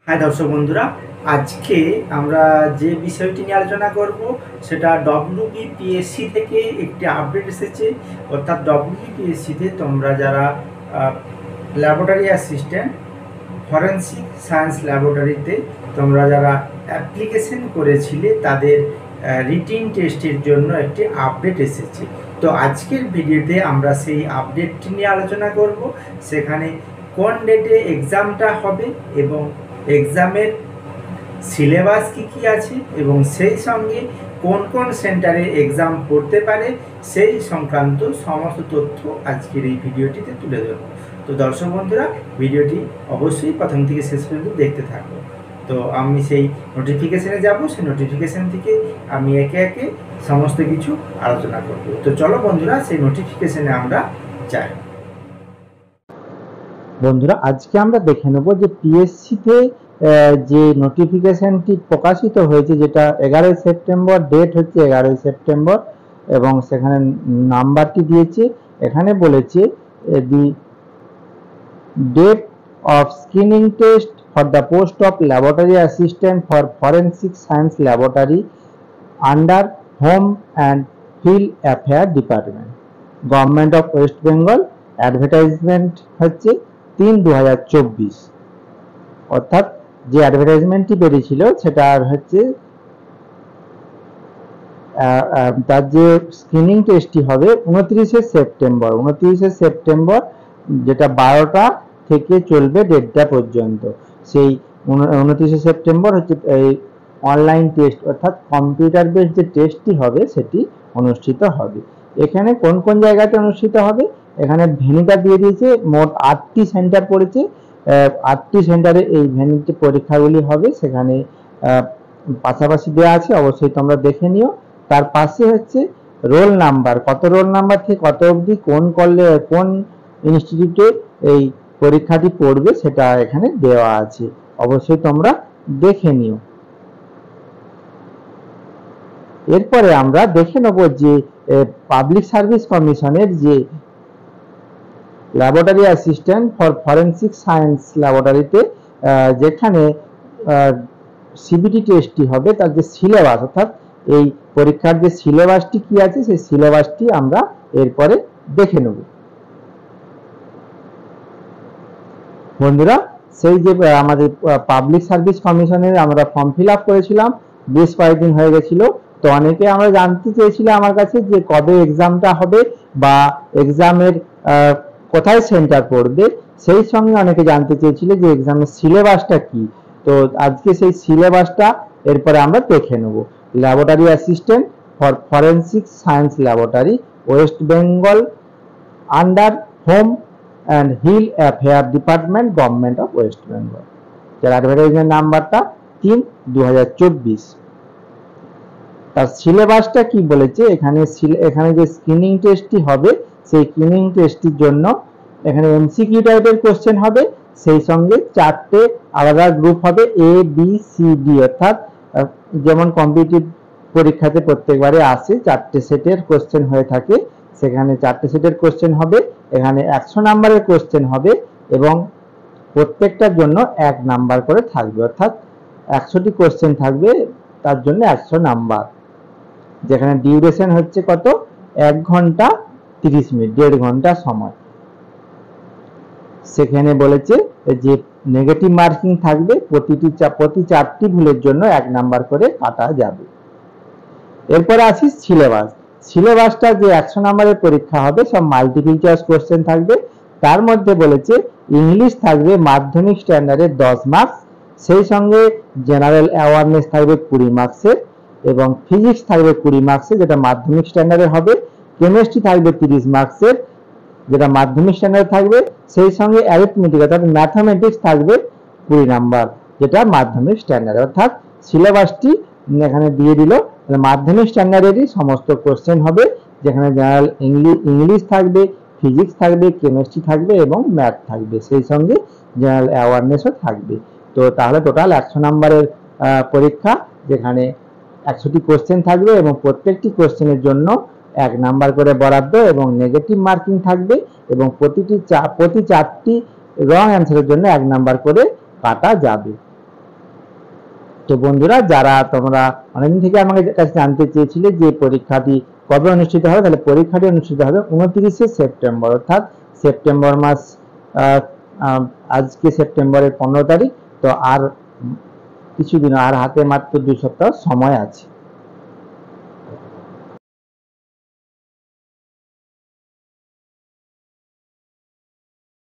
হ্যাঁ দর্শক বন্ধুরা, আজকে আমরা যে বিষয়টি নিয়ে আলোচনা করব সেটা ডব্লিউবিপিএসসি থেকে একটি আপডেট এসেছে। অর্থাৎ ডব্লিউবিপিএসসিতে তোমরা যারা ল্যাবরেটরি অ্যাসিস্ট্যান্ট ফরেন্সিক সায়েন্স ল্যাবরেটরিতে তোমরা যারা অ্যাপ্লিকেশন করেছিলে তাদের রিটিন টেস্টের জন্য একটি আপডেট এসেছে। তো আজকের ভিডিওতে আমরা সেই আপডেটটি নিয়ে আলোচনা করব। সেখানে কোন ডেটে এক্সামটা হবে এবং এক্সামের সিলেবাস কী আছে এবং সেই সঙ্গে কোন কোন সেন্টারে এক্সাম পড়তে পারে সেই সংক্রান্ত সমস্ত তথ্য আজকের এই ভিডিওটিতে তুলে ধরব। তো দর্শক বন্ধুরা, ভিডিওটি অবশ্যই প্রথম থেকে শেষ পর্যন্ত দেখতে থাকবো। তো আমি সেই নোটিফিকেশানে যাব, সেই নোটিফিকেশান থেকে আমি একে একে সমস্ত কিছু আলোচনা করব। তো চলো বন্ধুরা, সেই নোটিফিকেশানে আমরা যাই। বন্ধুরা, আজকে আমরা দেখে নেব যে পিএসসিতে যে নোটিফিকেশনটি প্রকাশিত হয়েছে, যেটা 11 সেপ্টেম্বর, ডেট হচ্ছে 11 সেপ্টেম্বর এবং সেখানে নাম্বারটি দিয়েছে। এখানে বলেছে the date of screening test for the post of laboratory assistant for forensic science laboratory under home and field affair department, government of West Bengal. Advertisement হচ্ছে 3/2024, অর্থাৎ যে অ্যাডভার্টাইজমেন্টটি বেরিয়েছিল সেটা হচ্ছে তার যে স্ক্রিনিং টেস্টটি হবে 29 সেপ্টেম্বর, যেটা 12টা থেকে চলবে 1:30টা পর্যন্ত। সেই 29 সেপ্টেম্বর হচ্ছে এই অনলাইন টেস্ট, অর্থাৎ কম্পিউটার বেস যে টেস্টটি হবে সেটি অনুষ্ঠিত হবে। এখানে কোন কোন জায়গাতে অনুষ্ঠিত হবে, এখানে ভেন্যুটা দিয়ে দিয়েছে। মোট 8টি সেন্টার পড়েছে। 8টি সেন্টারে এই ভেন্যুতে পরীক্ষাগুলি হবে। সেখানে পাশাপাশি দেওয়া আছে, অবশ্যই তোমরা দেখে নিও। তার পাশে হচ্ছে রোল নাম্বার, কত রোল নাম্বার থেকে কত অবধি কোন ইনস্টিটিউটে এই পরীক্ষাটি পড়বে সেটা এখানে দেওয়া আছে, অবশ্যই তোমরা দেখে নিও। এরপরে আমরা দেখে নেব যে পাবলিক সার্ভিস কমিশনের যে laboratory assistant for forensic science ল্যাবরেটরিতে যেখানে সিবিটি টেস্টটি হবে, তার যে সিলেবাস, অর্থাৎ এই পরীক্ষার যে সিলেবাসটি কি আছে সেই সিলেবাসটি আমরা এরপরে দেখে নেব। বন্ধুরা, সেই যে আমাদের পাবলিক সার্ভিস কমিশনের আমরা ফর্ম ফিল আপ করেছিলাম, বেশ কয়েকদিন হয়ে গেছিল। তো অনেকে আমরা জানতে চেয়েছিলাম আমার কাছে যে কবে এক্সামটা হবে বা এক্সামের কোথায় সেন্টার পড়বে। সেই সঙ্গে অনেকে জানতে চেয়েছিল যে এক্সামের সিলেবাসটা কি। তো আজকে সেই সিলেবাসটা এরপরে আমরা দেখে নেব। Laboratory assistant for forensic science laboratory, West Bengal, under home and hill affair department, government of West Bengal, যার অ্যাডভার্টাইজমেন্ট নাম্বারটা 3/2024। তার সিলেবাসটা কি বলেছে এখানে যে স্ক্রিনিং টেস্টটি হবে সেই স্ক্রিনিং টেস্টটির জন্য এখানে এমসিকিউ টাইপের কোশ্চেন হবে। সেই সঙ্গে 4টে আলাদা গ্রুপ হবে, এ বি সি ডি, অর্থাৎ যেমন কম্পিটিটিভ পরীক্ষাতে প্রত্যেকবারে আসে 4টে সেটের কোশ্চেন হয়ে থাকে, সেখানে 4টে সেটের কোশ্চেন হবে। এখানে 100 নাম্বারের কোশ্চেন হবে এবং প্রত্যেকটার জন্য 1 নাম্বার করে থাকবে, অর্থাৎ 100টি কোশ্চেন থাকবে, তার জন্য 100 নাম্বার। যেখানে ডিউরেশন হচ্ছে কত, 1 ঘন্টা 30 মিনিট, 1.5 ঘন্টা সময়। সেখানে বলেছে যে নেগেটিভ মার্কিং থাকবে, প্রতি 4টি ভুলের জন্য 1 নাম্বার করে কাটা যাবে। এরপরে আসি সিলেবাসটা যে 100 নাম্বারের পরীক্ষা হবে সব মাল্টিপল চয়েস কোশ্চেন থাকবে। তার মধ্যে বলেছে ইংলিশ থাকবে মাধ্যমিক স্ট্যান্ডার্ডের 10 মার্কস, সেই সঙ্গে জেনারেল অ্যাওয়ারনেস থাকবে 20 মার্কসের এবং ফিজিক্স থাকবে 20 মার্কসের, যেটা মাধ্যমিক স্ট্যান্ডার্ডের হবে। কেমিস্ট্রি থাকবে 30 মার্কসের, যেটা মাধ্যমিক স্ট্যান্ডার্ড থাকবে। সেই সঙ্গে অ্যারিথমেটিক অর্থাৎ ম্যাথামেটিক্স থাকবে 20 নাম্বার, যেটা মাধ্যমিক স্ট্যান্ডার্ড। অর্থাৎ সিলেবাসটি এখানে দিয়ে দিল, মাধ্যমিক স্ট্যান্ডার্ডেরই সমস্ত কোশ্চেন হবে, যেখানে জেনারেল ইংলিশ থাকবে, ফিজিক্স থাকবে, কেমিস্ট্রি থাকবে এবং ম্যাথ থাকবে, সেই সঙ্গে জেনারেল অ্যাওয়ারনেসও থাকবে। তো তাহলে টোটাল 100 নাম্বারের পরীক্ষা, যেখানে 100টি কোশ্চেন থাকবে এবং প্রত্যেকটি কোশ্চেনের জন্য 1 নাম্বার করে বরাদ্দ এবং নেগেটিভ মার্কিং থাকবে এবং প্রতি 4টি রং অ্যান্সারের জন্য 1 নাম্বার করে কাটা যাবে। তো বন্ধুরা, যারা তোমরা অনেকদিন থেকে আমার কাছে জানতে চেয়েছিলে যে পরীক্ষাটি কবে অনুষ্ঠিত হবে, তাহলে পরীক্ষাটি অনুষ্ঠিত হবে 29শে সেপ্টেম্বর, অর্থাৎ সেপ্টেম্বর মাস। আজকে সেপ্টেম্বরের 15 তারিখ। তো আর কিছুদিন, আর হাতে মাত্র 2 সপ্তাহ সময় আছে।